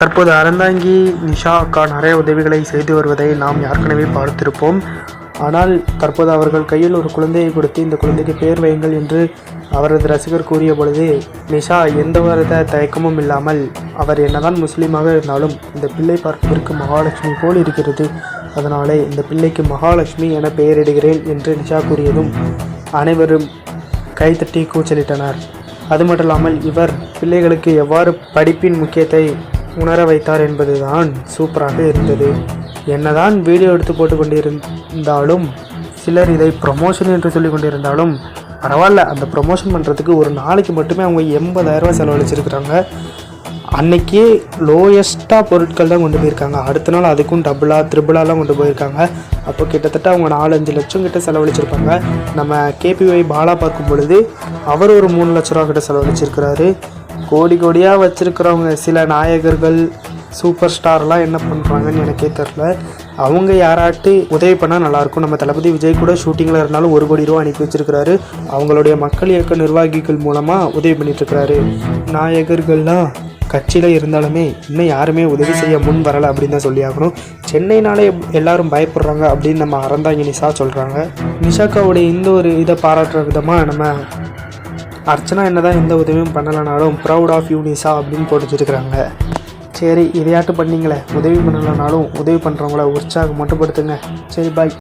தற்போது அறந்தாங்கி நிஷா அக்கா நிறைய உதவிகளை செய்து வருவதை நாம் ஏற்கனவே பார்த்திருப்போம். ஆனால் தற்போது அவர்கள் கையில் ஒரு குழந்தையை கொடுத்து இந்த குழந்தைக்கு பெயர் வையுங்கள் என்று அவரது ரசிகர் கூறிய பொழுது நிஷா எந்தவித தயக்கமும் இல்லாமல், அவர் என்னதான் முஸ்லீமாக இருந்தாலும் இந்த பிள்ளை பார்ப்பதற்கு மகாலட்சுமி போல் இருக்கிறது, அதனாலே இந்த பிள்ளைக்கு மகாலட்சுமி என பெயரிடுகிறேன் என்று நிஷா கூறியதும் அனைவரும் கைத்தட்டி கூச்சலிட்டனர். அது மட்டுமில்லாமல் இவர் பிள்ளைகளுக்கு எவ்வாறு படிப்பின் முக்கியத்தை உணர வைத்தார் என்பதுதான் சூப்பராக இருந்தது. என்னதான் வீடியோ எடுத்து போட்டு கொண்டிருந்தாலும் சிலர் இதை ப்ரொமோஷன் என்று சொல்லி கொண்டிருந்தாலும் பரவாயில்ல, அந்த ப்ரொமோஷன் பண்ணுறதுக்கு ஒரு நாளைக்கு மட்டுமே அவங்க 80,000 செலவழிச்சிருக்கிறாங்க. அன்றைக்கே லோயஸ்ட்டாக பொருட்கள் தான் கொண்டு போயிருக்காங்க, அடுத்த நாள் அதுக்கும் டபுளாக த்ரிபிளாலாம் கொண்டு போயிருக்காங்க. அப்போ கிட்டத்தட்ட அவங்க 4-5 லட்சம் கிட்ட செலவழிச்சிருப்பாங்க. நம்ம கேபிஒய் பாலா பார்க்கும் பொழுது அவர் ஒரு 3 லட்ச ரூபா கிட்ட செலவழிச்சிருக்கிறாரு. கோடி கோடியாக வச்சுருக்கிறவங்க சில நாயகர்கள் சூப்பர் ஸ்டார்லாம் என்ன பண்ணுறாங்கன்னு எனக்கே தெரில. அவங்க யாராட்டு உதவி பண்ணால் நல்லாயிருக்கும். நம்ம தளபதி விஜய் கூட ஷூட்டிங்கில் இருந்தாலும் 1 கோடி ரூபா அனுப்பி வச்சுருக்கிறாரு. அவங்களுடைய மக்கள் இயக்க நிர்வாகிகள் மூலமாக உதவி பண்ணிட்டுருக்கிறாரு. நாயகர்கள்லாம் கட்சியில் இருந்தாலுமே இன்னும் யாருமே உதவி செய்ய முன் வரலை அப்படின்னு தான் சொல்லி ஆகணும். சென்னைனாலே எல்லாரும் பயப்படுறாங்க அப்படின்னு நம்ம அறந்தாங்கி நிஷா சொல்கிறாங்க. நிஷாக்காவுடைய இந்த ஒரு இதை பாராட்டுற விதமாக நம்ம அர்ச்சனா என்னதான் எந்த உதவியும் பண்ணலைனாலும் ப்ரௌட் ஆஃப் யூ நிஷா அப்படின்னு போட்டு வச்சுருக்கிறாங்க. சரி, இதையாட்டு பண்ணிங்களே, உதவி பண்ணலைனாலும் உதவி பண்ணுறவங்கள உற்சாகம் மட்டுப்படுத்துங்க. சரி, பாய்.